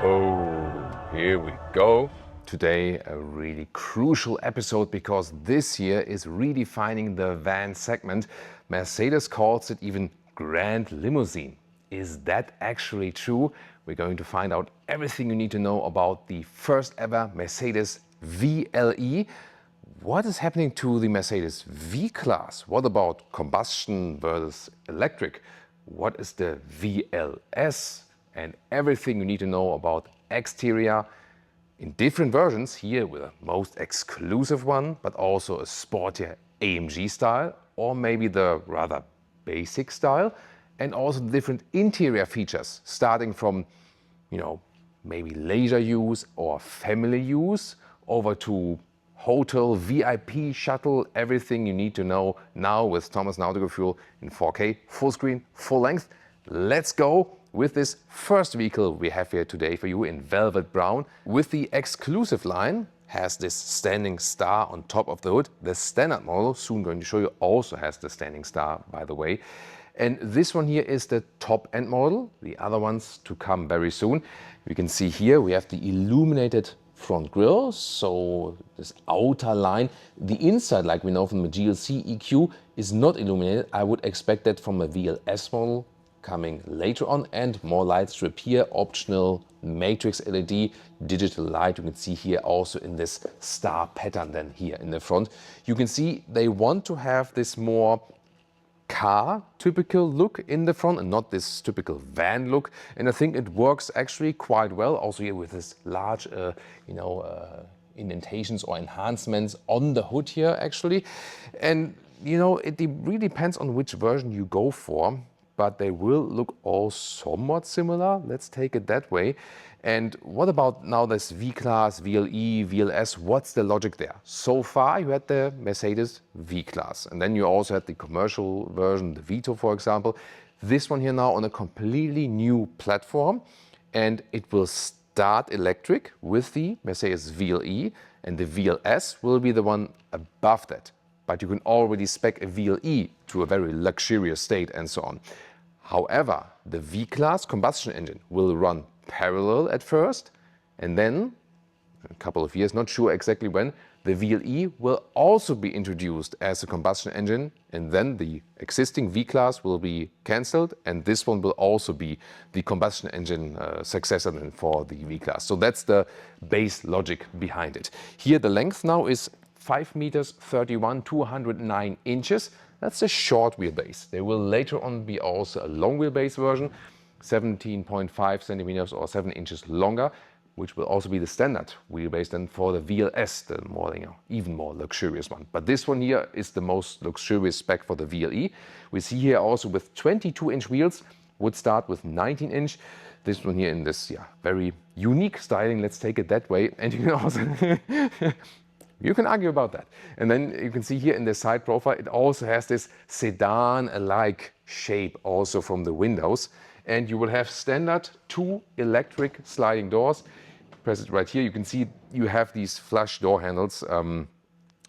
Oh, here we go. Today, a really crucial episode because this year is redefining the van segment. Mercedes calls it even Grand Limousine. Is that actually true? We're going to find out everything you need to know about the first ever Mercedes VLE. What is happening to the Mercedes V-Class? What about combustion versus electric? What is the VLS? And everything you need to know about exterior in different versions, here with a most exclusive one, but also a sportier AMG style, or maybe the rather basic style, and also different interior features, starting from, maybe leisure use or family use, over to hotel, VIP, shuttle, everything you need to know now with Thomas Nautical Fuel in 4K, full screen, full length. Let's go with this first vehicle we have here today for you in velvet brown. With the exclusive line, has this standing star on top of the hood. The standard model, soon going to show you, also has the standing star, by the way. And this one here is the top end model. The other ones to come very soon. You can see here we have the illuminated front grille, so this outer line. The inside, like we know from the GLC EQ, is not illuminated. I would expect that from a VLS model coming later on, and more lights to appear, optional matrix LED, digital light. You can see here also in this star pattern then here in the front. You can see they want to have this more car typical look in the front and not this typical van look, and I think it works actually quite well also here with this large indentations or enhancements on the hood here actually. And it really depends on which version you go for, but they will look all somewhat similar. Let's take it that way. And what about now this V-Class, VLE, VLS? What's the logic there? So far you had the Mercedes V-Class, and then you also had the commercial version, the Vito for example. This one here now on a completely new platform, and it will start electric with the Mercedes VLE, and the VLS will be the one above that. But you can already spec a VLE to a very luxurious state and so on. However, the V-Class combustion engine will run parallel at first, and then in a couple of years, not sure exactly when, the VLE will also be introduced as a combustion engine, and then the existing V-Class will be cancelled, and this one will also be the combustion engine successor then for the V-Class. So that's the base logic behind it. Here the length now is 5 meters 31, 209 inches. That's a short wheelbase. There will later on be also a long wheelbase version, 17.5 centimeters or 7 inches longer, which will also be the standard wheelbase then for the VLS, the more, even more luxurious one. But this one here is the most luxurious spec for the VLE. We see here also with 22-inch wheels, would start with 19-inch. This one here in this very unique styling, let's take it that way. And you can also you can argue about that. And then you can see here in the side profile, it also has this sedan-alike shape also from the windows. And you will have standard 2 electric sliding doors. Press it right here. You can see you have these flush door handles.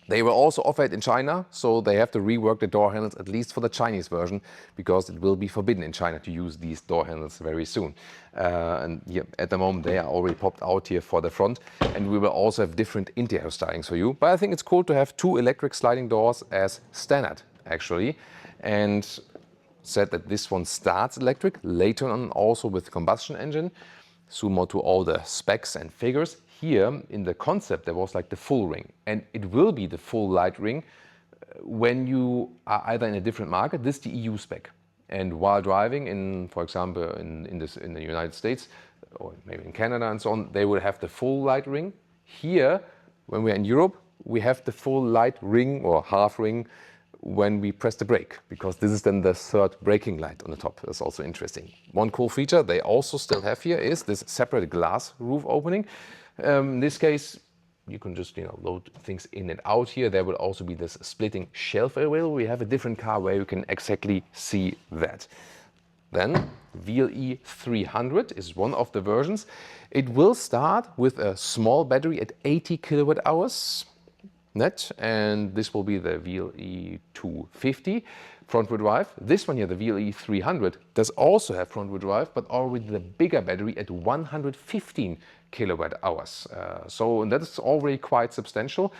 They were also offered in China, so they have to rework the door handles, at least for the Chinese version, because it will be forbidden in China to use these door handles very soon. And yeah, at the moment they are already popped out here for the front, and we will also have different interior stylings for you. But I think it's cool to have 2 electric sliding doors as standard, actually. And said that this one starts electric, later on also with combustion engine. Zoom more to all the specs and figures. Here in the concept there was like the full ring, and it will be the full light ring when you are either in a different market. This is the EU spec, and while driving in, for example, in the United States or maybe in Canada and so on, they will have the full light ring. Here, when we're in Europe, we have the full light ring or half ring when we press the brake, because this is then the third braking light on the top. That's also interesting. One cool feature they also still have here is this separate glass roof opening. In this case, you can just load things in and out here. There will also be this splitting shelf area. We have a different car where you can exactly see that. Then VLE 300 is one of the versions. It will start with a small battery at 80 kilowatt hours. net, and this will be the Vle 250 front-wheel drive. This one here, the Vle 300, does also have front-wheel drive, but already the bigger battery at 115 kilowatt hours. So that is already quite substantial.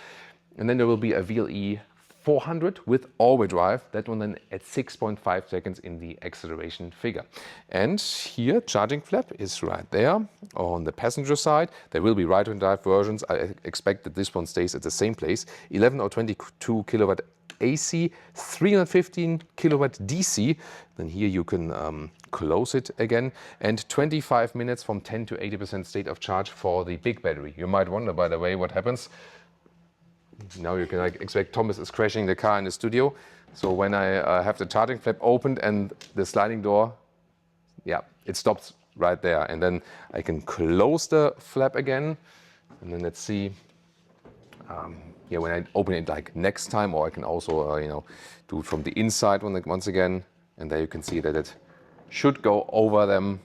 And then there will be a Vle 400 with all-wheel drive, that one then at 6.5 seconds in the acceleration figure. And here, charging flap is right there on the passenger side. There will be right-hand drive versions. I expect that this one stays at the same place. 11 or 22 kilowatt AC, 315 kilowatt DC. Then here you can close it again. And 25 minutes from 10 to 80% state of charge for the big battery. You might wonder, by the way, what happens. Now you can expect Thomas is crashing the car in the studio. So when I have the charging flap opened and the sliding door, yeah, it stops right there. And then I can close the flap again. And then let's see, yeah, when I open it like next time, or I can also, you know, do it from the inside once again. And there you can see that it should go over them.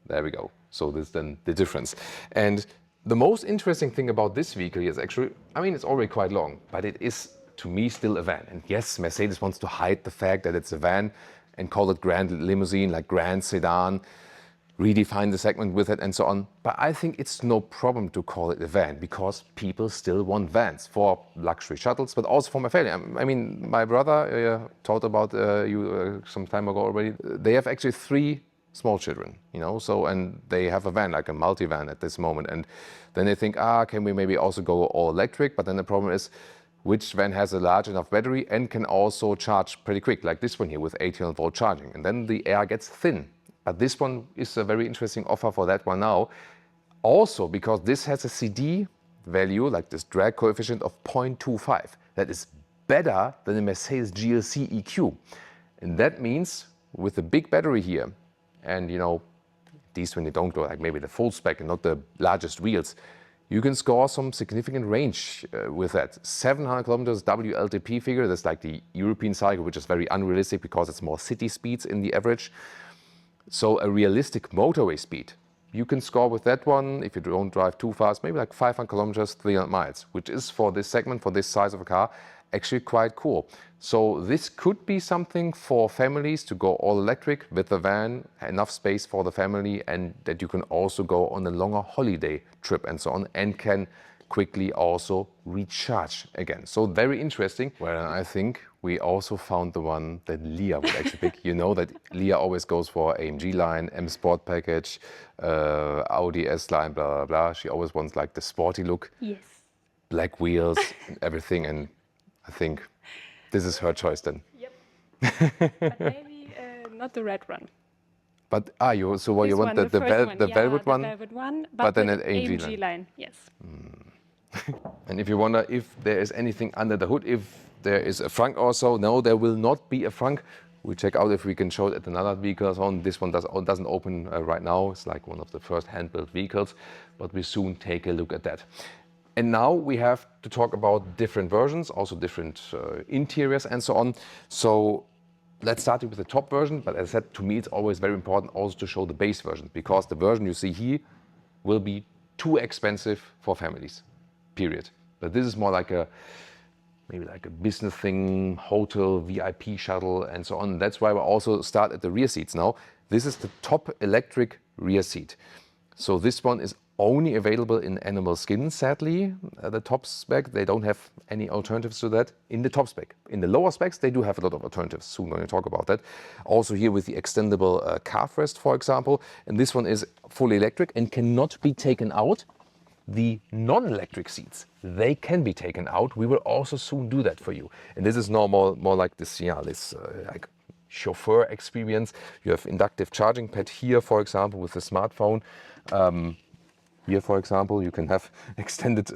There we go. So this is then the difference. And the most interesting thing about this vehicle is actually, I mean, it's already quite long, but it is, to me, still a van. And yes, Mercedes wants to hide the fact that it's a van and call it Grand Limousine, like Grand Sedan, redefine the segment with it and so on. But I think it's no problem to call it a van, because people still want vans for luxury shuttles, but also for my family. I mean, my brother talked about you some time ago already. They have actually 3 small children, you know, so, and they have a van, like a multi-van at this moment. And then they think, can we maybe also go all electric? But then the problem is, which van has a large enough battery and can also charge pretty quick, like this one here with 1800 volt charging. And then the air gets thin. But this one is a very interesting offer for that one now. Also, because this has a CD value, like this drag coefficient of 0.25. That is better than the Mercedes GLC EQ. And that means with the big battery here, and you know, these when you don't go like maybe the full spec and not the largest wheels, you can score some significant range with that. 700 kilometers WLTP figure, that's like the European cycle, which is very unrealistic because it's more city speeds in the average. So a realistic motorway speed, you can score with that one, if you don't drive too fast, maybe like 500 kilometers, 300 miles, which is for this segment, for this size of a car, actually quite cool. So this could be something for families to go all electric with a van, enough space for the family, and that you can also go on a longer holiday trip and so on, and can quickly also recharge again. So very interesting. Well, I think we also found the one that Leah would actually pick. You know that Leah always goes for AMG Line, M Sport package, Audi S Line, blah, blah, blah. She always wants like the sporty look. Yes. Black wheels and everything. And I think this is her choice then. Yep. But maybe not the red one. But you want the velvet one? The velvet one, but then at AMG line. Yes. And if you wonder if there is anything under the hood, if there is a frunk or so, no, there will not be a frunk. We'll check out if we can show it at another vehicle. This one doesn't open right now. It's like one of the first hand-built vehicles, but we soon take a look at that. And now we have to talk about different versions, also different interiors and so on. So let's start with the top version. But as I said, to me, it's always very important also to show the base version, because the version you see here will be too expensive for families, period. But this is more like maybe like a business thing, hotel, VIP shuttle and so on. That's why we also start at the rear seats now. This is the top electric rear seat. So this one is only available in animal skin, sadly, the top spec. They don't have any alternatives to that in the top spec. In the lower specs, they do have a lot of alternatives. Soon when we talk about that. Also here with the extendable calf rest, for example. And this one is fully electric and cannot be taken out. The non-electric seats, they can be taken out. We will also soon do that for you. And this is more like this, like chauffeur experience. You have inductive charging pad here, for example, with the smartphone. Here, for example, you can have extended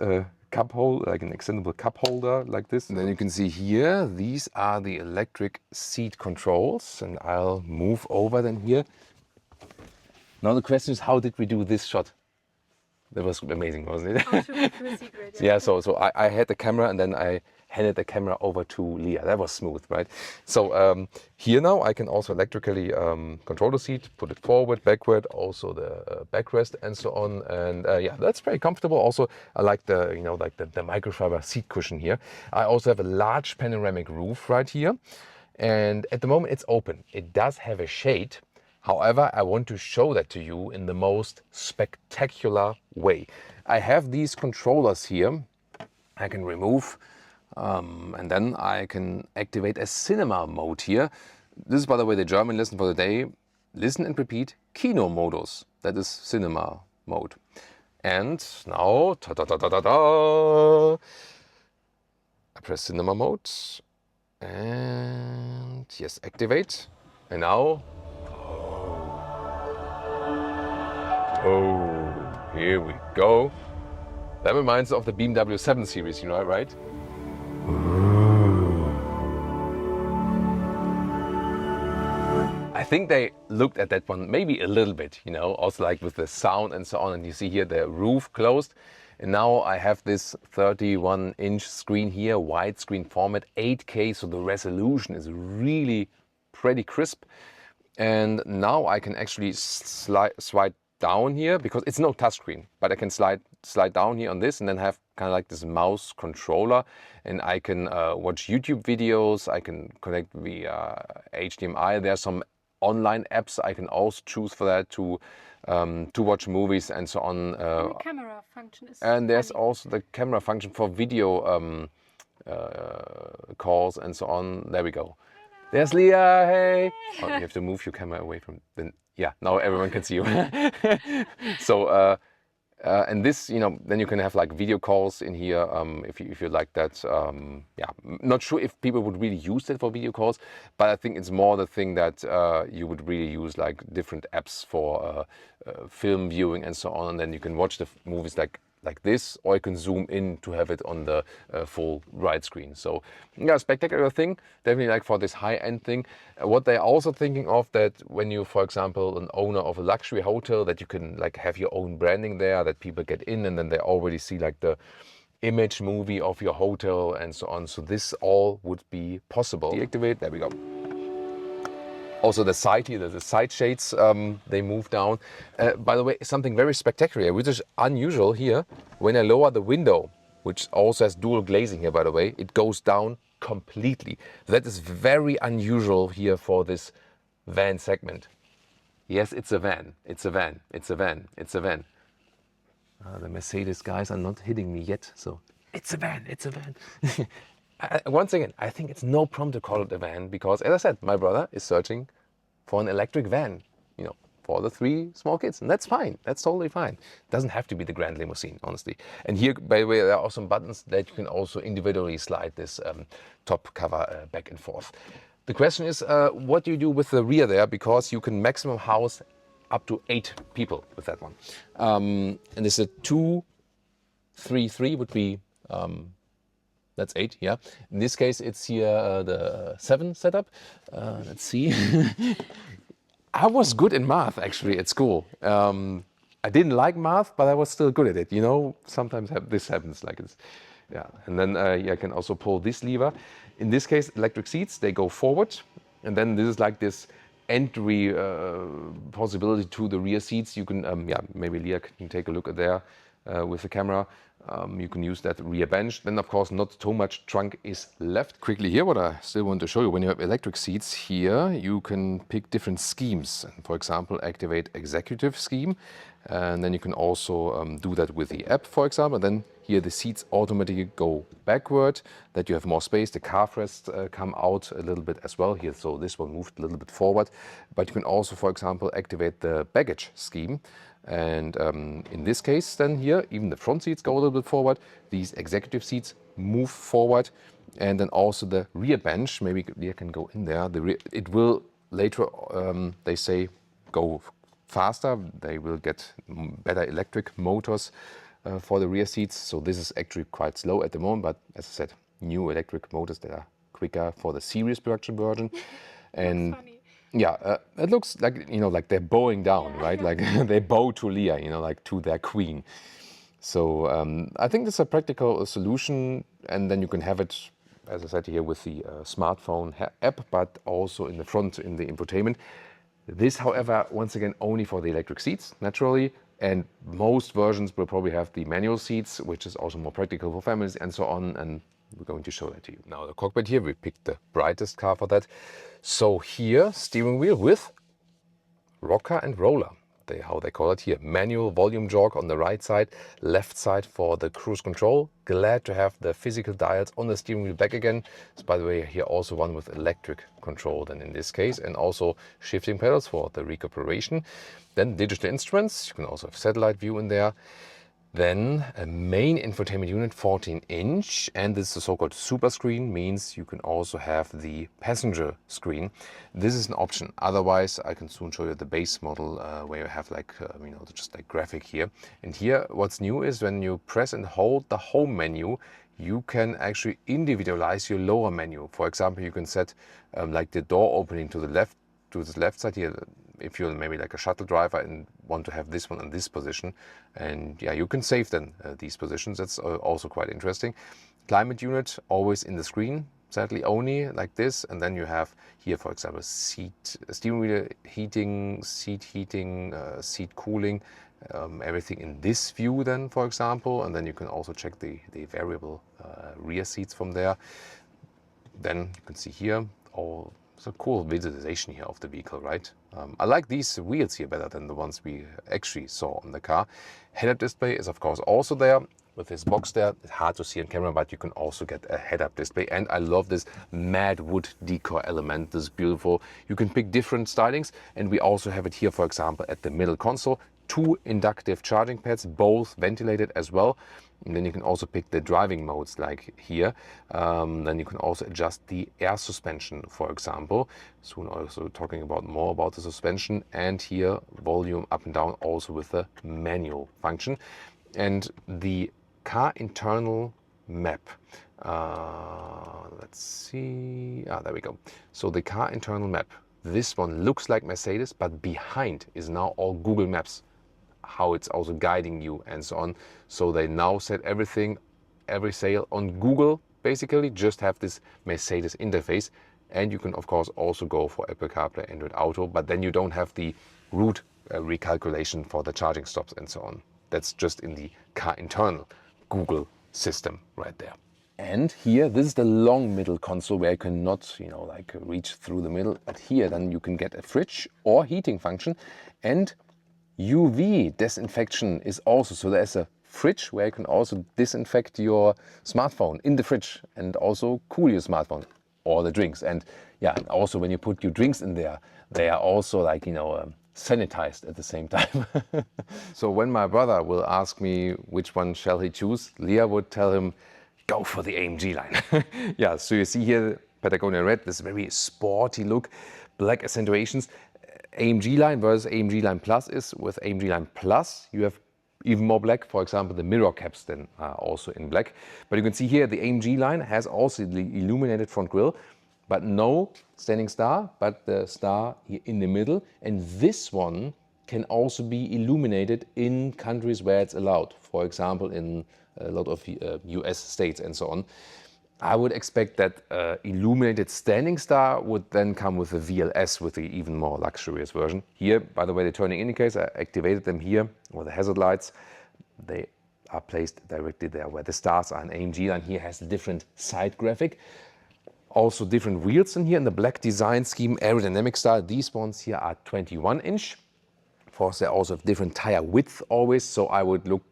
cup holder, like an extendable cup holder like this. And then you can see here, these are the electric seat controls. And I'll move over then here. Now the question is, how did we do this shot? That was amazing, wasn't it? Oh, to a secret. Yeah, so I had the camera and then I handed the camera over to Leah. That was smooth, right? So here now I can also electrically control the seat, put it forward, backward, also the backrest and so on. And yeah, that's very comfortable. Also, I like the, you know, like the microfiber seat cushion here. I also have a large panoramic roof right here. And at the moment it's open. It does have a shade. However, I want to show that to you in the most spectacular way. I have these controllers here. I can remove and then I can activate a cinema mode here. This is, by the way, the German lesson for the day. Listen and repeat, Kino modus. That is cinema mode. And now, ta-da-da-da-da-da, I press cinema mode and yes, activate. And now, oh, here we go. That reminds of the BMW 7 Series, you know, right? I think they looked at that one maybe a little bit, you know, also like with the sound and so on. And you see here the roof closed. And now I have this 31-inch screen here, widescreen format, 8K, so the resolution is really pretty crisp. And now I can actually slide down here because it's no touchscreen, but I can slide down here on this and then have kind of like this mouse controller, and I can watch YouTube videos. I can connect via HDMI. There's some online apps I can also choose for that to watch movies and so on. The camera function is and there's funny. also the camera function for video calls and so on. There we go. There's Leah, hey! Oh, you have to move your camera away from, then, yeah, now everyone can see you. So, and this, you know, then you can have like video calls in here if you like that. Yeah, not sure if people would really use it for video calls, but I think it's more the thing that you would really use like different apps for film viewing and so on. And then you can watch the movies like this, or you can zoom in to have it on the full widescreen. So yeah, spectacular thing, definitely like for this high-end thing. What they're also thinking of, that when you, for example, an owner of a luxury hotel, that you can like have your own branding there, that people get in and then they already see like the image movie of your hotel and so on. So this all would be possible. Deactivate, there we go. Also the side here, the side shades, they move down. By the way, something very spectacular, which is unusual here. When I lower the window, which also has dual glazing here, by the way, it goes down completely. That is very unusual here for this van segment. Yes, it's a van, it's a van, it's a van, it's a van. The Mercedes guys are not hitting me yet, so it's a van, it's a van. Once again, I think it's no problem to call it a van because, as I said, my brother is searching for an electric van, you know, for the 3 small kids, and that's fine. That's totally fine. It doesn't have to be the grand limousine, honestly. And here, by the way, there are some buttons that you can also individually slide this top cover back and forth. The question is, what do you do with the rear there? Because you can maximum house up to 8 people with that one. And this is a 2, 3, 3 would be. That's 8, yeah. In this case, it's here the 7 setup. Let's see. I was good in math, actually, at school. I didn't like math, but I was still good at it. You know, sometimes this happens like it's, yeah. And then I can also pull this lever. In this case, electric seats, they go forward. And then this is like this entry possibility to the rear seats. You can, yeah, maybe Leah can take a look at there with the camera. You can use that rear bench. Then, of course, not too much trunk is left. Quickly here, what I still want to show you, when you have electric seats here, you can pick different schemes. And for example, activate executive scheme. And then you can also do that with the app, for example. And then here the seats automatically go backward, that you have more space. The calf rests come out a little bit as well here. So this one moved a little bit forward. But you can also, for example, activate the baggage scheme. And in this case then here, even the front seats go a little bit forward. These executive seats move forward. And then also the rear bench, maybe Leah can go in there. It will later, they say, go faster. They will get better electric motors for the rear seats. So this is actually quite slow at the moment. But as I said, new electric motors that are quicker for the series production version. And funny. Yeah, it looks like, you know, like they're bowing down, right? Like they bow to Leah, you know, like to their queen. So I think this is a practical solution, and then you can have it, as I said here, with the smartphone app, but also in the front in the infotainment. This, however, once again, only for the electric seats, naturally, and most versions will probably have the manual seats, which is also more practical for families and so on, and we're going to show that to you. Now the cockpit here, we picked the brightest car for that. So here, steering wheel with rocker and roller, how they call it here. Manual volume jog on the right side, left side for the cruise control. Glad to have the physical dials on the steering wheel back again. So by the way, here also one with electric control then in this case, and also shifting pedals for the recuperation. Then digital instruments, you can also have satellite view in there. Then a main infotainment unit, 14-inch, and this is the so-called super screen, means you can also have the passenger screen. This is an option. Otherwise, I can soon show you the base model where you have like, you know, just like graphic here. And here, what's new is when you press and hold the home menu, you can actually individualize your lower menu. For example, you can set like the door opening to the left side here. If you're maybe like a shuttle driver and want to have this one in this position, and yeah, you can save then these positions. That's also quite interesting. Climate unit always in the screen, sadly only like this, and then you have here, for example, steering wheel heating, seat cooling, everything in this view then, for example, and then you can also check the variable rear seats from there. Then you can see here all. It's a cool visualization here of the vehicle, right? I like these wheels here better than the ones we actually saw on the car. Head-up display is of course also there with this box there. It's hard to see on camera, but you can also get a head-up display. And I love this matte wood decor element. This is beautiful. You can pick different stylings, and we also have it here, for example, at the middle console. 2 inductive charging pads, both ventilated as well. And then you can also pick the driving modes like here. Then you can also adjust the air suspension, for example. Soon also talking about more about the suspension. And here volume up and down also with the manual function. And the car internal map. Let's see. There we go. So the car internal map. This one looks like Mercedes, but behind is now all Google Maps, how it's also guiding you and so on. So they now set everything, every sale on Google, basically just have this Mercedes interface. And you can of course also go for Apple CarPlay, Android Auto, but then you don't have the route recalculation for the charging stops and so on. That's just in the car internal Google system right there. And here, this is the long middle console where you cannot, you know, like reach through the middle. But here then you can get a fridge or heating function, and UV disinfection is also, so there's a fridge where you can also disinfect your smartphone in the fridge and also cool your smartphone or the drinks. And yeah, and also when you put your drinks in there, they are also like, you know, sanitized at the same time. So when my brother will ask me which one shall he choose, Leah would tell him, go for the AMG line. Yeah, so you see here Patagonia red, this very sporty look, black accentuations. AMG line versus AMG line Plus is, with AMG line Plus you have even more black. For example, the mirror caps then are also in black. But you can see here the AMG line has also the illuminated front grille, but no standing star, but the star here in the middle. And this one can also be illuminated in countries where it's allowed. For example, in a lot of US states and so on. I would expect that illuminated standing star would then come with the VLS, with the even more luxurious version. Here, by the way, the turning indicators, I activated them here, or the hazard lights. They are placed directly there where the stars are. An AMG line here has a different side graphic. Also different wheels in here in the black design scheme, aerodynamic style. These ones here are 21-inch. Of course, they also have different tire width always, so I would look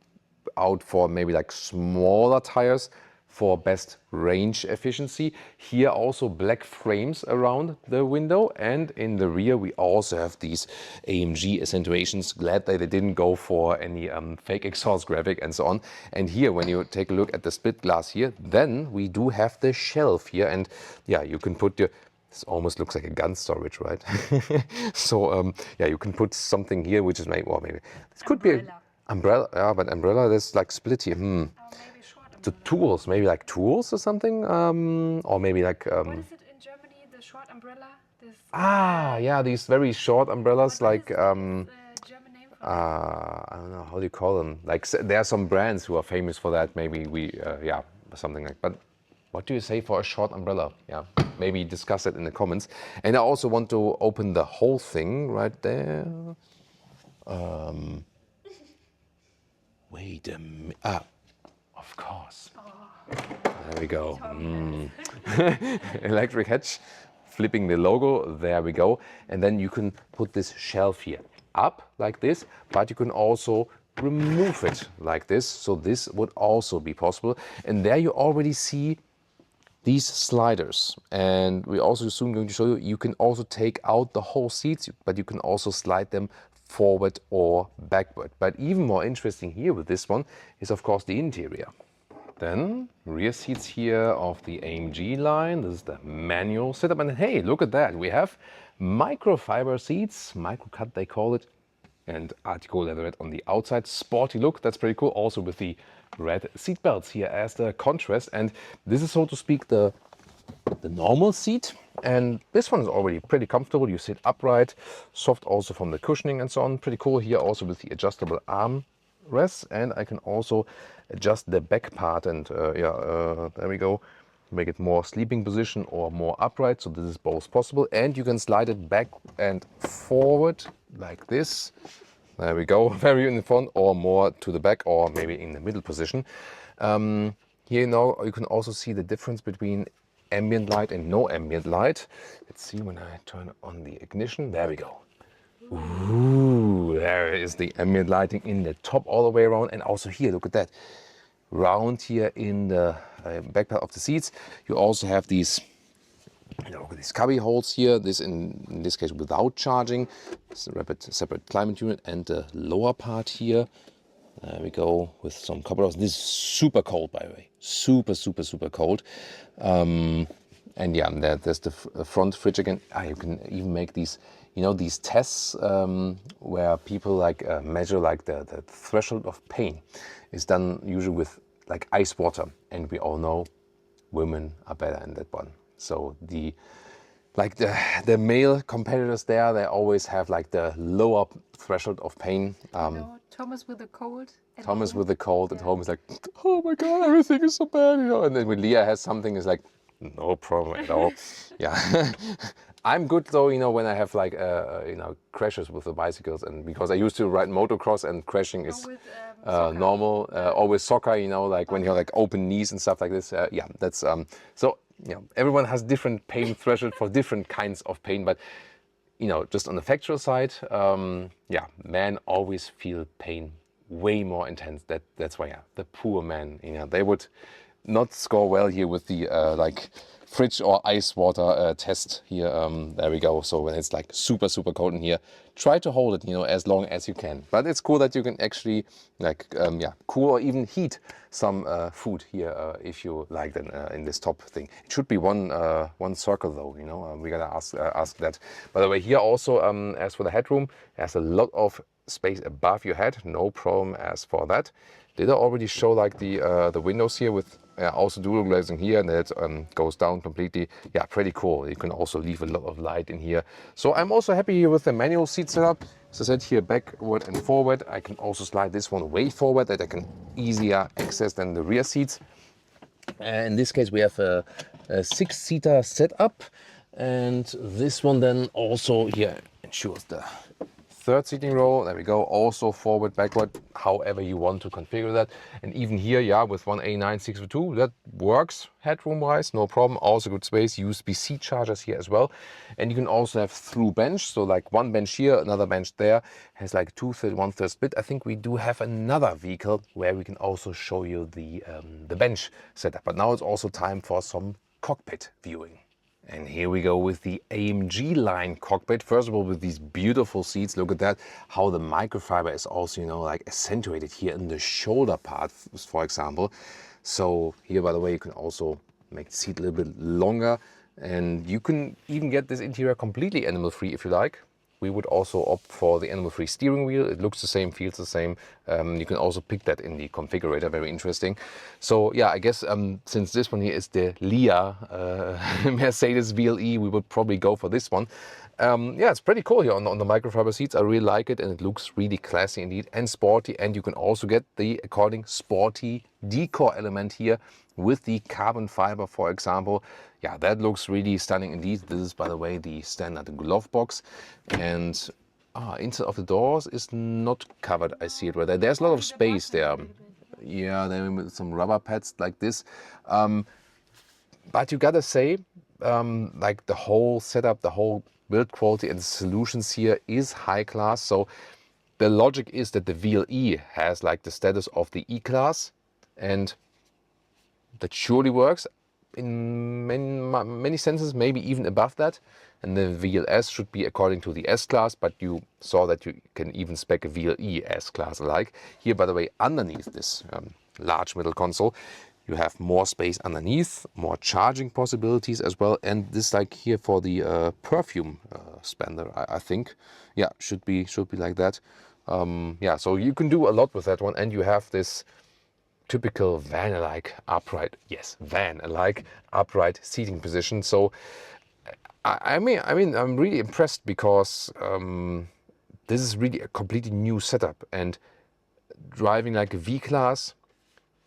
out for maybe like smaller tires for best range efficiency. Here also black frames around the window, and in the rear we also have these AMG accentuations. Glad that they didn't go for any fake exhaust graphic and so on. And here when you take a look at the split glass here, then we do have the shelf here, and yeah, you can put your, this almost looks like a gun storage, right? So yeah, you can put something here which is maybe, well, maybe this could be an umbrella. Yeah, but umbrella, there's like split here. Maybe short umbrella. So tools, maybe like tools or something, or maybe like. What is it in Germany? The short umbrella, Yeah, these very short umbrellas, like German name for I don't know, how do you call them? Like there are some brands who are famous for that. Maybe yeah, something like. But what do you say for a short umbrella? Yeah, maybe discuss it in the comments. And I also want to open the whole thing right there. Wait a minute. Of course. There we go. Electric hatch, flipping the logo, there we go. And then you can put this shelf here up like this, but you can also remove it like this. So this would also be possible. And there you already see these sliders. And we're also soon going to show you, you can also take out the whole seats, but you can also slide them forward or backward. But even more interesting here with this one is of course the interior. Then rear seats here of the AMG line. This is the manual setup. And hey, look at that. We have microfiber seats, microcut they call it, and Artico leatherette on the outside. Sporty look, that's pretty cool. Also with the red seat belts here as the contrast. And this is, so to speak, the normal seat. And this one is already pretty comfortable. You sit upright, soft also from the cushioning and so on. Pretty cool here also with the adjustable arm rests, and I can also adjust the back part, and there we go, make it more sleeping position or more upright. So this is both possible, and you can slide it back and forward like this. There we go, very in the front or more to the back, or maybe in the middle position. Here now you can also see the difference between ambient light and no ambient light. Let's see when I turn on the ignition. There we go. Ooh, there is the ambient lighting in the top all the way around. And also here, look at that. Round here in the back part of the seats, you also have these, look at these cubby holes here. This in this case without charging. It's a rapid separate climate unit, and the lower part here. There we go with some copper doors. This is super cold, by the way. Super, super, super cold. And yeah, there's the front fridge again. You can even make these, you know, these tests where people like measure like the threshold of pain is done usually with like ice water, and we all know women are better in that one. So the male competitors there, they always have like the lower threshold of pain. Thomas with a cold. Thomas with a cold at home is like, oh my God, everything is so bad, you know. And then when Leah has something, it's like, no problem at all. Yeah. I'm good though, you know, when I have like, you know, crashes with the bicycles, and because I used to ride motocross and crashing is normal, or with soccer, you know, like when you have like open knees and stuff like this. Yeah, that's, so, you know, everyone has different pain threshold for different kinds of pain, but, you know, just on the factual side, yeah, men always feel pain way more intense. That's why, yeah, the poor men, you know, they would not score well here with the like fridge or ice water test here. There we go. So when it's like super, super cold in here, try to hold it, you know, as long as you can. But it's cool that you can actually like, yeah, cool or even heat some food here if you like that in this top thing. It should be one circle though, you know, we gotta ask that. By the way, here also, as for the headroom, there's a lot of space above your head, no problem as for that. Did I already show like the windows here with also dual glazing here, and that goes down completely. Yeah, pretty cool. You can also leave a lot of light in here. So I'm also happy here with the manual seat setup. As I said here, backward and forward. I can also slide this one way forward that I can easier access than the rear seats. In this case, we have a 6-seater setup, and this one then also here ensures the third seating row. There we go. Also forward, backward, however you want to configure that. And even here, yeah, with one A9 602, that works headroom wise, no problem. Also good space, USB-C chargers here as well. And you can also have through bench. So like one bench here, another bench there, has like 2/3, 1/3 split. I think we do have another vehicle where we can also show you the bench setup. But now it's also time for some cockpit viewing. And here we go with the AMG Line cockpit. First of all, with these beautiful seats, look at that, how the microfiber is also, you know, like accentuated here in the shoulder part, for example. So here, by the way, you can also make the seat a little bit longer, and you can even get this interior completely animal free if you like. we would also opt for the animal-free steering wheel. It looks the same, feels the same. You can also pick that in the configurator, very interesting. So yeah, I guess since this one here is the LIA Mercedes VLE, we would probably go for this one. Yeah, it's pretty cool here on the microfiber seats. I really like it, and it looks really classy indeed and sporty. And you can also get the according sporty decor element here with the carbon fiber, for example. Yeah, that looks really stunning indeed. This is, by the way, the standard glove box. And inside of the doors is not covered. I see it right there. There's a lot of space there. Yeah, there with some rubber pads like this. But you gotta say, like the whole setup, the whole build quality and solutions here is high class. So the logic is that the VLE has like the status of the E-Class, and that surely works in many senses, maybe even above that. And the VLS should be according to the S-Class, but you saw that you can even spec a VLE S-Class alike. Here, by the way, underneath this large middle console, you have more space underneath, more charging possibilities as well. And this, like here for the perfume spender, I think, yeah, should be like that. Yeah, so you can do a lot with that one, and you have this typical van-alike upright, yes, van-alike upright seating position. So I mean, I'm really impressed because this is really a completely new setup, and driving like a V-Class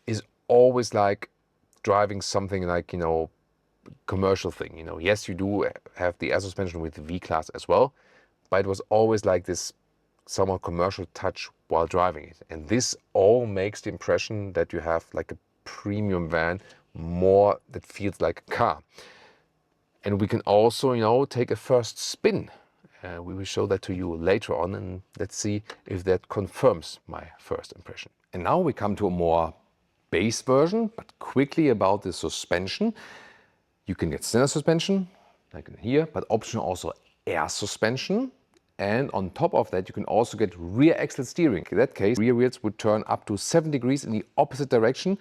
is always like driving something like, you know, commercial thing. You know, yes, you do have the air suspension with the V-Class as well, but it was always like this somewhat commercial touch while driving it. And this all makes the impression that you have like a premium van, more that feels like a car. And we can also, you know, take a first spin. We will show that to you later on, and let's see if that confirms my first impression. And now we come to a more base version, but quickly about the suspension. You can get standard suspension, like in here, but optional also air suspension. And on top of that, you can also get rear axle steering. In that case, rear wheels would turn up to 7 degrees in the opposite direction.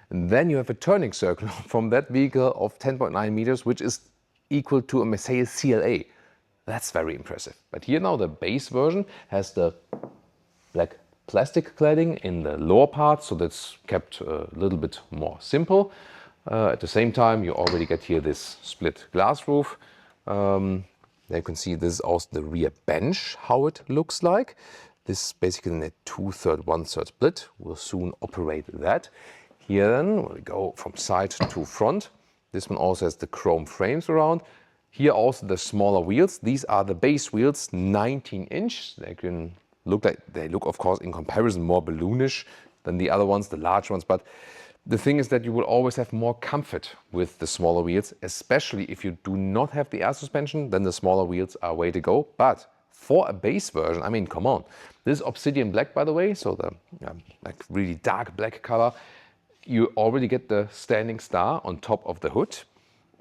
And then you have a turning circle from that vehicle of 10.9 meters, which is equal to a Mercedes CLA. That's very impressive. But here now the base version has the black plastic cladding in the lower part, so that's kept a little bit more simple. At the same time, you already get here this split glass roof. There you can see this is also the rear bench, how it looks like. This is basically a 2/3, 1/3 split. We'll soon operate that. Here then, we go from side to front. This one also has the chrome frames around. Here also the smaller wheels. These are the base wheels, 19-inch. They look, of course, in comparison more balloonish than the other ones, the large ones. But the thing is that you will always have more comfort with the smaller wheels, especially if you do not have the air suspension, then the smaller wheels are way to go. But for a base version, I mean, come on. This is obsidian black, by the way, so the like really dark black color. You already get the standing star on top of the hood.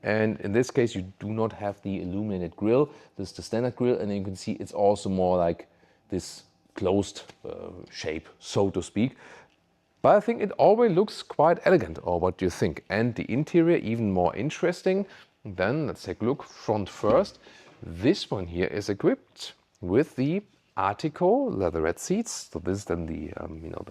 And in this case, you do not have the illuminated grille. This is the standard grille, and then you can see it's also more like this closed shape, so to speak. But I think it already looks quite elegant, or what do you think? And the interior even more interesting. Then let's take a look front first. This one here is equipped with the Artico leatherette seats. So this is then the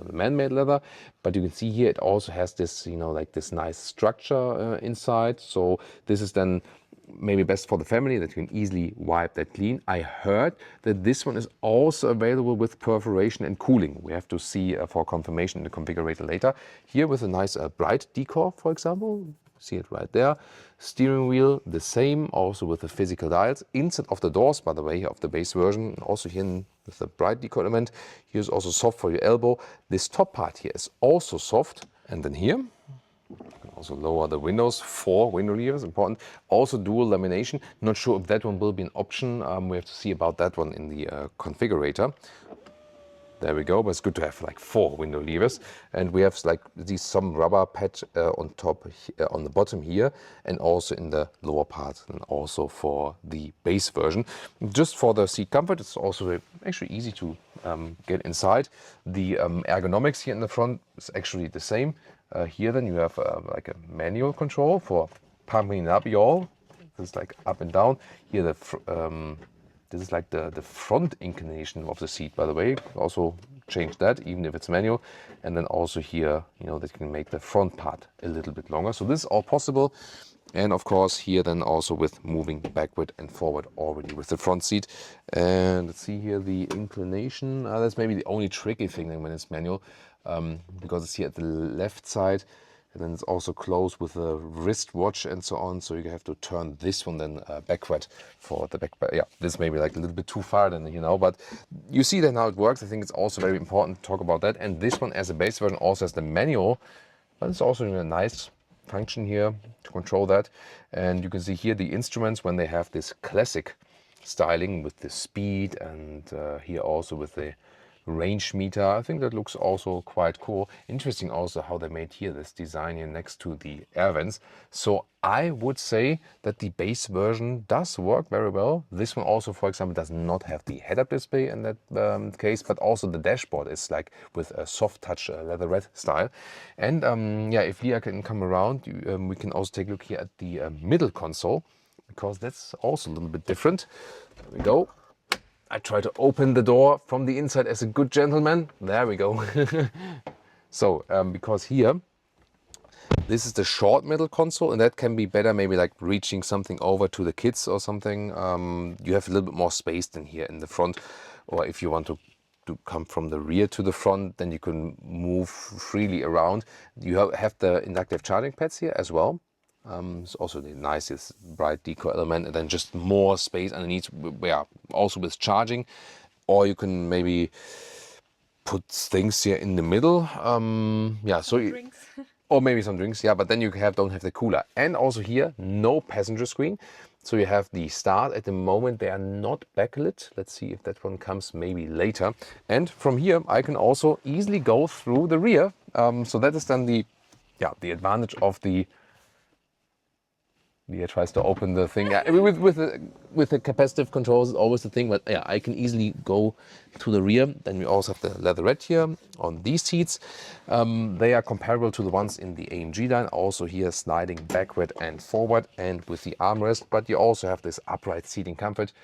the man-made leather. But you can see here it also has this like this nice structure inside. So this is then maybe best for the family, that you can easily wipe that clean. I heard that this one is also available with perforation and cooling. We have to see for confirmation in the configurator later. Here with a nice bright decor, for example. See it right there. Steering wheel, the same, also with the physical dials. Inside of the doors, by the way, of the base version. Also here with the bright decor element. Here's also soft for your elbow. This top part here is also soft. And then here, you can also lower the windows, 4 window levers, important. Also dual lamination. Not sure if that one will be an option. We have to see about that one in the configurator. There we go, but it's good to have like 4 window levers. And we have like some rubber pad on top, on the bottom here, and also in the lower part, and also for the base version. Just for the seat comfort, it's also actually easy to get inside. The ergonomics here in the front is actually the same. Here then you have like a manual control for pumping up your all. It's like up and down. Here the this is like the front inclination of the seat, by the way. Also change that, even if it's manual. And then also here, you know, that you can make the front part a little bit longer. So this is all possible. And of course here then also with moving backward and forward already with the front seat. And let's see here the inclination. That's maybe the only tricky thing then when it's manual, because it's here at the left side. And then it's also closed with a wristwatch and so on. So you have to turn this one then backward for the back. Yeah, this may be like a little bit too far then, you know, but you see then how it works. I think it's also very important to talk about that. And this one as a base version also has the manual, but it's also a nice function here to control that. And you can see here the instruments when they have this classic styling with the speed and here also with the range meter. I think that looks also quite cool. Interesting also how they made here this design here next to the air vents. So I would say that the base version does work very well. This one also, for example, does not have the head-up display in that case, but also the dashboard is like with a soft touch leatherette style. And yeah, if Leah can come around, we can also take a look here at the middle console, because that's also a little bit different. There we go. I try to open the door from the inside as a good gentleman. There we go. So, because here, this is the short middle console, and that can be better maybe like reaching something over to the kids or something. You have a little bit more space than here in the front. Or if you want to come from the rear to the front, then you can move freely around. You have the inductive charging pads here as well. It's also the nicest bright decor element, and then just more space underneath, yeah, also with charging. Or you can maybe put things here in the middle. Yeah, so Drinks. or maybe some drinks, yeah, but then you don't have the cooler. And also here, no passenger screen. So you have the start. At the moment, they are not backlit. Let's see if that one comes maybe later. And from here, I can also easily go through the rear. So that is then the advantage of the. Leah tries to open the thing. Yeah, with the capacitive controls, it's always the thing. But yeah, I can easily go to the rear. Then we also have the leatherette here on these seats. They are comparable to the ones in the AMG line. Also here sliding backward and forward, and with the armrest. But you also have this upright seating comfort.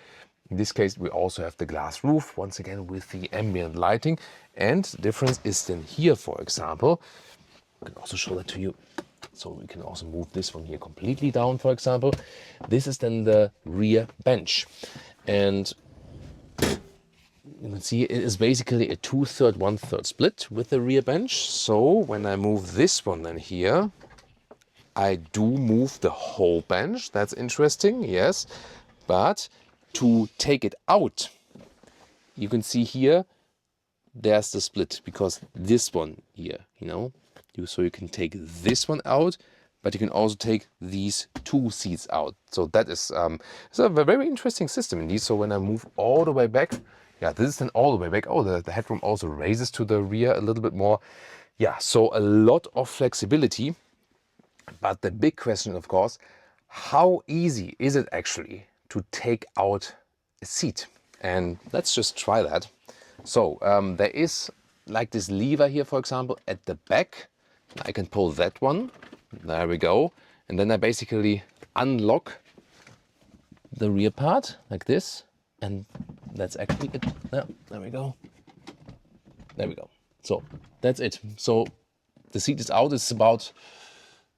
In this case, we also have the glass roof, once again with the ambient lighting. And the difference is then here, for example. I can also show that to you. So we can also move this one here completely down, for example. This is then the rear bench. And you can see it is basically a 2/3, 1/3 split with the rear bench. So when I move this one then here, I do move the whole bench. That's interesting, yes. But to take it out, you can see here, there's the split, because this one here, you know, so you can take this one out, but you can also take these two seats out. So that is it's a very interesting system indeed. So when I move all the way back, yeah, this is then all the way back. Oh, the headroom also raises to the rear a little bit more. Yeah, so a lot of flexibility. But the big question, of course, how easy is it actually to take out a seat? And let's just try that. So there is like this lever here, for example, at the back. I can pull that one. There we go. And then I basically unlock the rear part like this. And that's actually it. Yeah, there we go. There we go. So that's it. So the seat is out. It's about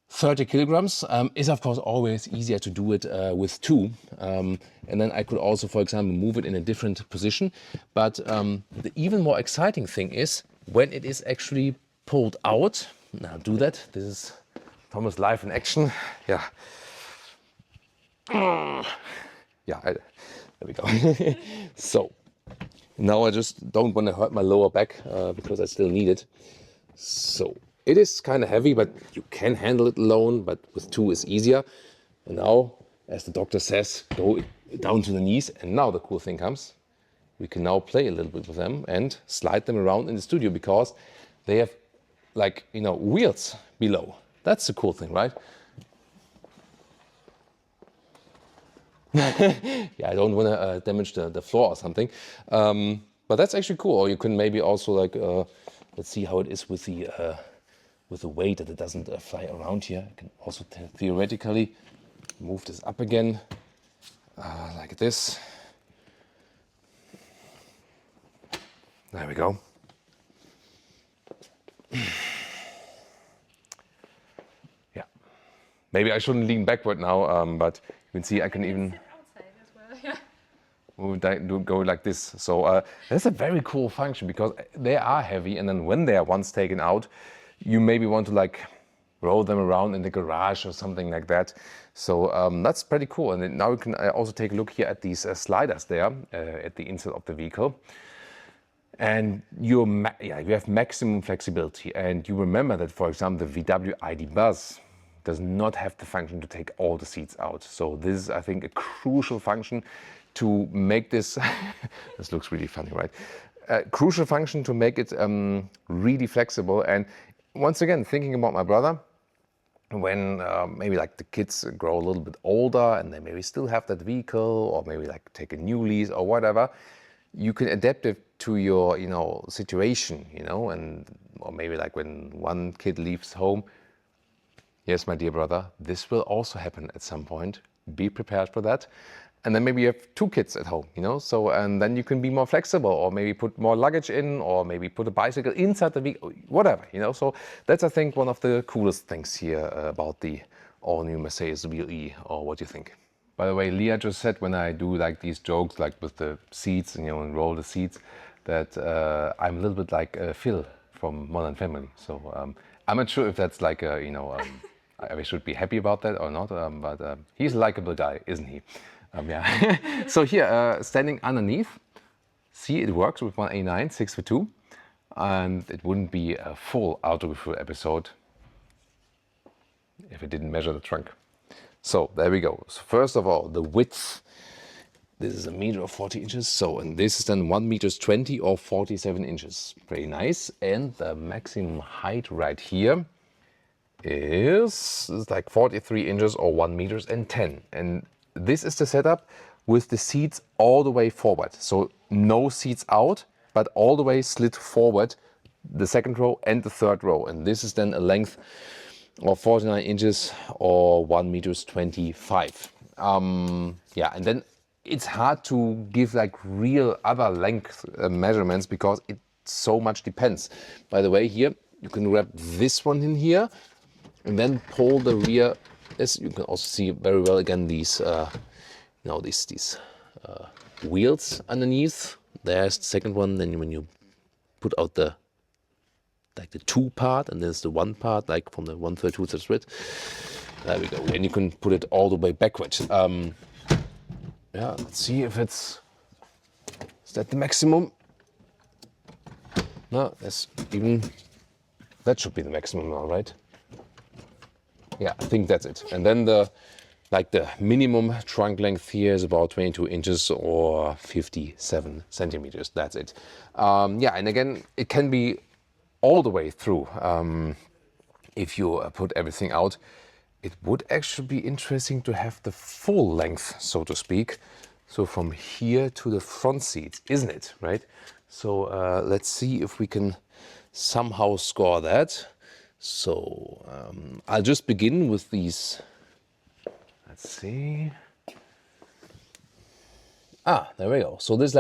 30 kilograms. It's of course always easier to do it with two. And then I could also, for example, move it in a different position. But the even more exciting thing is when it is actually pulled out. Now do that. This is Thomas live in action. Yeah. Yeah, there we go. So now I just don't want to hurt my lower back because I still need it. So it is kind of heavy, but you can handle it alone, but with two is easier. And now, as the doctor says, go down to the knees. And now the cool thing comes. We can now play a little bit with them and slide them around in the studio, because they have, like, you know, wheels below. That's the cool thing, right? Yeah, I don't want to damage the floor or something. But that's actually cool. Or you can maybe also, like, let's see how it is with the weight, that it doesn't fly around here. I can also theoretically move this up again, like this. There we go. Yeah. Maybe I shouldn't lean backward now, but you can see I can even go like this. So that's a very cool function because they are heavy, and then when they are once taken out, you maybe want to like roll them around in the garage or something like that. So that's pretty cool. And then now you can also take a look here at these sliders there at the inside of the vehicle. And you have maximum flexibility. And you remember that, for example, the VW ID Buzz does not have the function to take all the seats out. So this is, I think, a crucial function to make this, this looks really funny, right? Crucial function to make it really flexible. And once again, thinking about my brother, when maybe like the kids grow a little bit older and they maybe still have that vehicle, or maybe like take a new lease or whatever, you can adapt it to your, situation, and or maybe like when one kid leaves home. Yes, my dear brother, this will also happen at some point. Be prepared for that. And then maybe you have two kids at home, so, and then you can be more flexible, or maybe put more luggage in, or maybe put a bicycle inside the vehicle, whatever, So that's, I think, one of the coolest things here about the all-new Mercedes Vle, or what do you think? By the way, Leah just said when I do like these jokes, like with the seats, and roll the seats, that I'm a little bit like Phil from Modern Family. So I'm not sure if that's like I should be happy about that or not, but he's a likable guy, isn't he? Yeah. So here, standing underneath, see, it works with one A9 6x2, and it wouldn't be a full Autogefühl episode if it didn't measure the trunk. So there we go. So first of all, the width. This is 1.40 meters. So, and this is then 1.20 meters or 47 inches. Pretty nice. And the maximum height right here is like 43 inches or 1.10 meters. And this is the setup with the seats all the way forward. So no seats out, but all the way slid forward, the second row and the third row. And this is then a length of 49 inches or 1.25 meters. Yeah, and then it's hard to give like real other length measurements because it so much depends. By the way, here you can wrap this one in here and then pull the rear. This you can also see very well again these these wheels underneath. There's the second one. Then when you put out the two part, and there's the one part like from the 132 that's red. There we go. And you can put it all the way backwards. Yeah, let's see if is that the maximum? No, that should be the maximum now, right? Yeah, I think that's it. And then the minimum trunk length here is about 22 inches or 57 centimeters. That's it. Yeah, and again, it can be all the way through if you put everything out. It would actually be interesting to have the full length, so to speak. So from here to the front seats, isn't it? Right? So let's see if we can somehow score that. So I'll just begin with these. Let's see. Ah, there we go. So this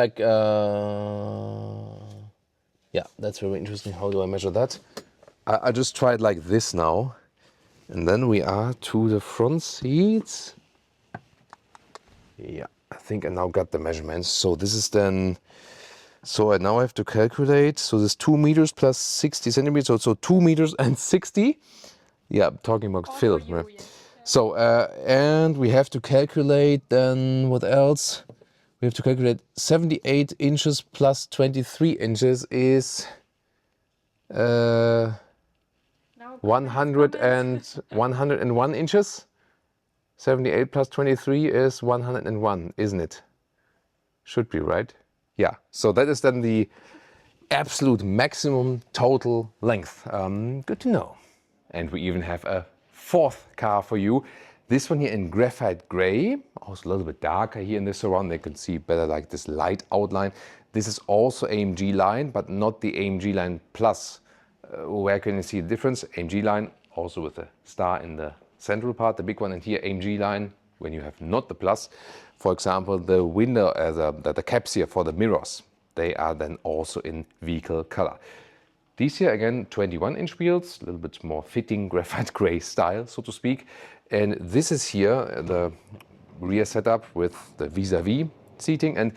yeah, that's very interesting. How do I measure that? I just tried like this now. And then we are to the front seats. Yeah, I think I now got the measurements. So this is then, so I now have to calculate. So this 2 meters plus 60 centimeters, so 2 meters and 60. Yeah, I'm talking about Phil. Right? Yes. So, and we have to calculate then, what else? We have to calculate 78 inches plus 23 inches is 101 inches. 78 plus 23 is 101, isn't it? Should be, right? Yeah, so that is then the absolute maximum total length. Good to know. And we even have a fourth car for you. This one here in Graphite Gray, also a little bit darker here in this surround. They can see better like this light outline. This is also AMG Line, but not the AMG Line Plus. Where can you see the difference? AMG Line, also with a star in the central part, the big one, and here AMG Line, when you have not the Plus. For example, the window, the caps here for the mirrors. they are then also in vehicle color. These here, again, 21-inch wheels, a little bit more fitting graphite gray style, so to speak. And this is here the rear setup with the vis-a-vis seating, and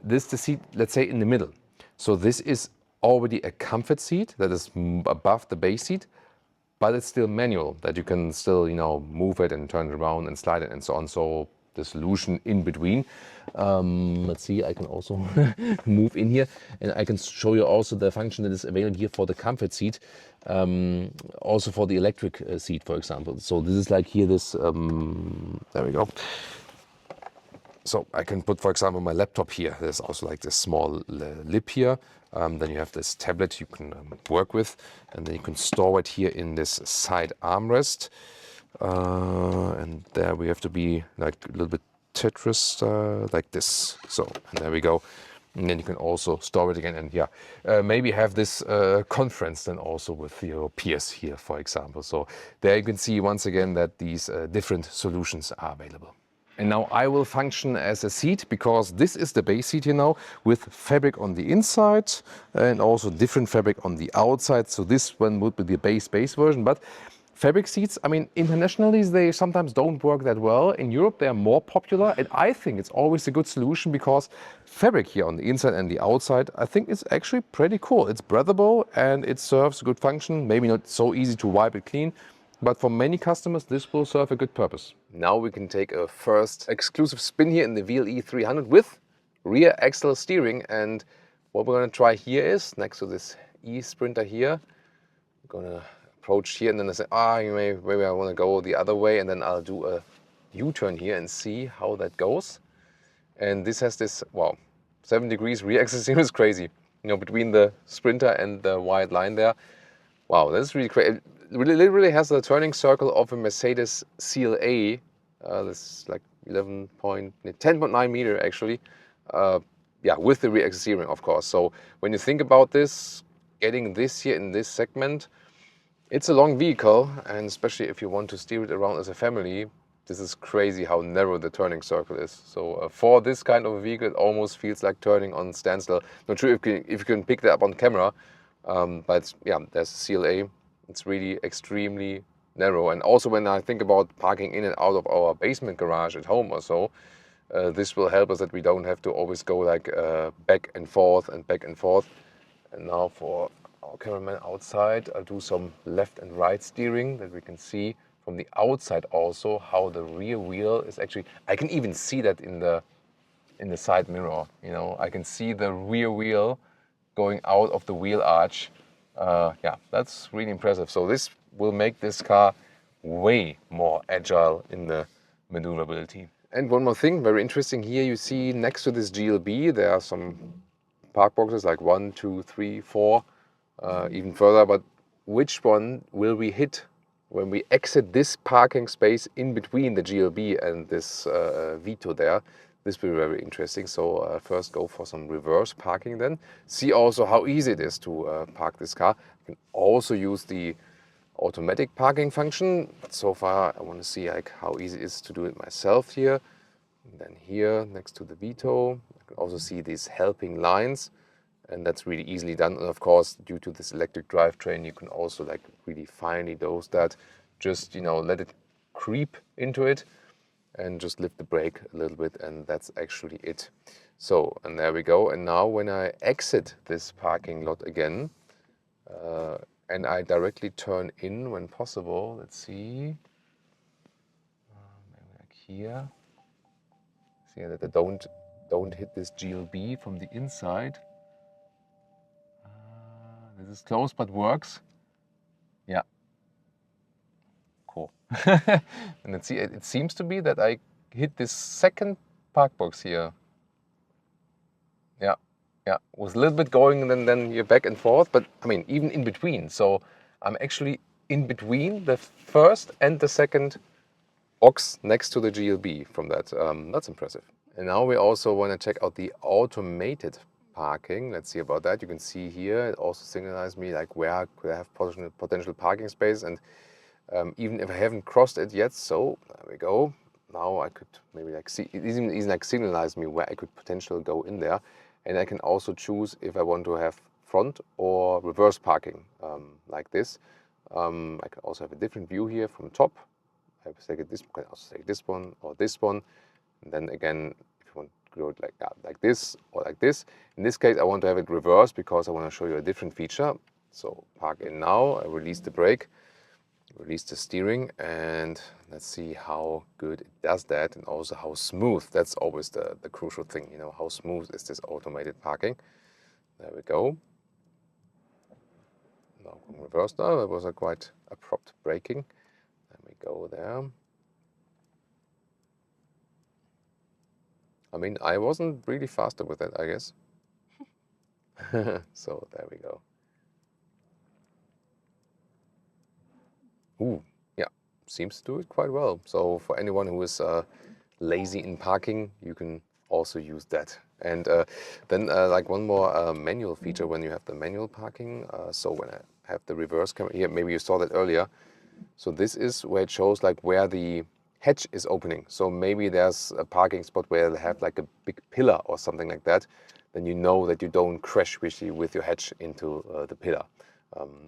this is the seat, let's say, in the middle. So this is already a comfort seat that is above the base seat, but it's still manual, that you can still, you know, move it and turn it around and slide it and so on. So the solution in between. Let's see, I can also move in here, and I can show you also the function that is available here for the comfort seat, also for the electric seat, for example. So this is like here, this, there we go. So I can put, for example, my laptop here. There's also like this small lip here. Then you have this tablet you can work with, and then you can store it here in this side armrest. And there we have to be like a little bit Tetris, like this. So, and there we go. And then you can also store it again, and yeah, maybe have this conference then also with your peers here, for example. So there you can see once again that these different solutions are available. And now I will function as a seat, because this is the base seat here now with fabric on the inside and also different fabric on the outside. So this one would be the base version. But fabric seats, I mean, internationally they sometimes don't work that well. In Europe they are more popular, and I think it's always a good solution, because fabric here on the inside and the outside, I think it's actually pretty cool. It's breathable and it serves a good function. Maybe not so easy to wipe it clean, but for many customers, this will serve a good purpose. Now we can take a first exclusive spin here in the Vle 300 with rear axle steering. And what we're going to try here is, next to this e-Sprinter here, we're going to approach here, and then I say, maybe I want to go the other way, and then I'll do a U-turn here and see how that goes. And this has this, wow, 7 degrees rear axle steering is crazy. You know, between the Sprinter and the white line there. Wow, that's really crazy. It literally has the turning circle of a Mercedes CLA. This is like 10.9 meter actually. Yeah, with the rear axle steering, of course. So when you think about this, getting this here in this segment, it's a long vehicle, and especially if you want to steer it around as a family, this is crazy how narrow the turning circle is. So for this kind of a vehicle, it almost feels like turning on standstill. Not sure if you can pick that up on camera, but yeah, there's a CLA. It's really extremely narrow. And also when I think about parking in and out of our basement garage at home or so, this will help us that we don't have to always go like back and forth and back and forth. And now for our cameraman outside, I'll do some left and right steering, that we can see from the outside also how the rear wheel is actually, I can even see that in the side mirror. You know, I can see the rear wheel going out of the wheel arch. Yeah, that's really impressive. So this will make this car way more agile in the maneuverability. And one more thing, very interesting here, you see next to this GLB, there are some park boxes like 1, 2, 3, 4, even further. But which one will we hit when we exit this parking space in between the GLB and this Vito there? This will be very interesting. So first go for some reverse parking then. See also how easy it is to park this car. You can also use the automatic parking function. But so far I want to see like how easy it is to do it myself here. And then here next to the Vito, I can also see these helping lines. And that's really easily done. And of course, due to this electric drivetrain, you can also like really finely dose that. Just, you know, let it creep into it and just lift the brake a little bit, and that's actually it. So, and there we go. And now when I exit this parking lot again, and I directly turn in when possible, let's see, maybe like here, see that I don't hit this GLB from the inside. This is close, but works. Yeah. Cool. And let's see, it seems to be that I hit this second park box here. Yeah, yeah, was a little bit going, and then you're back and forth, but I mean, even in between. So I'm actually in between the first and the second box next to the GLB from that. That's impressive. And now we also want to check out the automated parking. Let's see about that. You can see here, it also signalized me like where could I have potential parking space, and even if I haven't crossed it yet, so there we go. Now I could maybe like see, it even like signalized me where I could potentially go in there. And I can also choose if I want to have front or reverse parking like this. I can also have a different view here from top. I can also take this one or this one. And then again, if you want to go like this or like this. In this case, I want to have it reversed because I want to show you a different feature. So park in now, I release the brake, release the steering, and let's see how good it does that, and also how smooth. That's always the crucial thing, you know, how smooth is this automated parking. There we go. Now reverse. Now that was a quite abrupt braking. There we go there. I mean, I wasn't really faster with that, I guess. So there we go. Ooh, yeah, seems to do it quite well. So for anyone who is lazy in parking, you can also use that. And then like one more manual feature when you have the manual parking. So when I have the reverse camera here, maybe you saw that earlier. So this is where it shows like where the hatch is opening. So maybe there's a parking spot where they have like a big pillar or something like that. Then you know that you don't crash with your hatch into the pillar.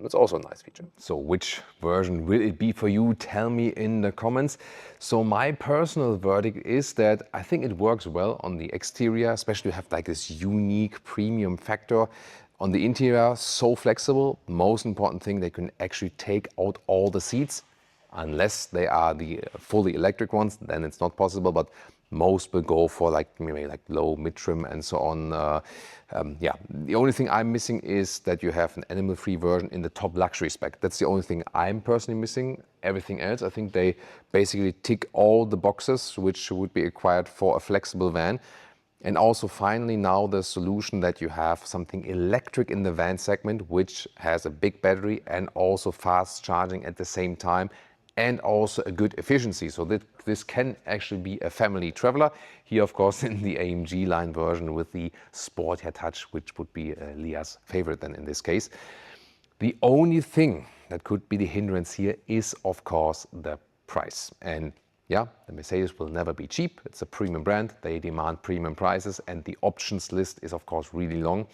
It's also a nice feature. So which version will it be for you? Tell me in the comments. So my personal verdict is that I think it works well on the exterior, especially you have like this unique premium factor. On the interior, so flexible. Most important thing, they can actually take out all the seats. Unless they are the fully electric ones, then it's not possible, but most will go for like maybe like low, mid-trim and so on. Yeah, the only thing I'm missing is that you have an animal-free version in the top luxury spec. That's the only thing I'm personally missing. Everything else, I think they basically tick all the boxes which would be required for a flexible van. And also finally now the solution that you have something electric in the van segment, which has a big battery and also fast charging at the same time, and also a good efficiency. So this can actually be a family traveler. Here, of course, in the AMG Line version with the Sportier Touch, which would be Leah's favorite then in this case. The only thing that could be the hindrance here is, of course, the price. And yeah, the Mercedes will never be cheap. It's a premium brand. They demand premium prices, and the options list is, of course, really long.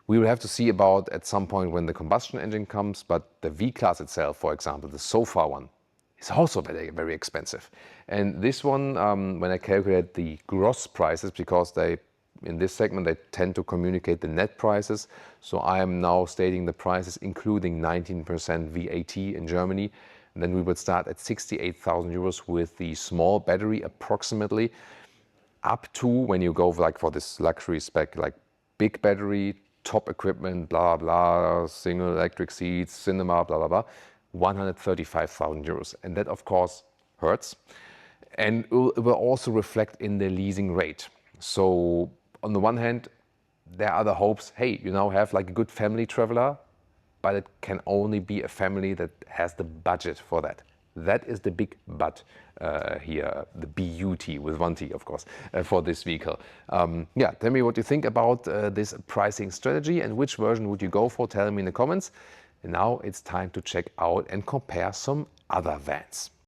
We will have to see about at some point when the combustion engine comes, but the V-Class itself, for example, the Sofa one, is also very, very expensive. And this one, when I calculate the gross prices, because in this segment, they tend to communicate the net prices. So I am now stating the prices including 19% VAT in Germany. And then we would start at 68,000 euros with the small battery approximately, up to when you go like for this luxury spec, like big battery, top equipment, blah, blah, single electric seats, cinema, blah, blah, blah, 135,000 euros. And that, of course, hurts. And it will also reflect in the leasing rate. So on the one hand, there are the hopes, hey, you now have like a good family traveler, but it can only be a family that has the budget for that. That is the big but here, the BUT with one T, of course, for this vehicle. Yeah, tell me what you think about this pricing strategy and which version would you go for? Tell me in the comments. And now it's time to check out and compare some other vans.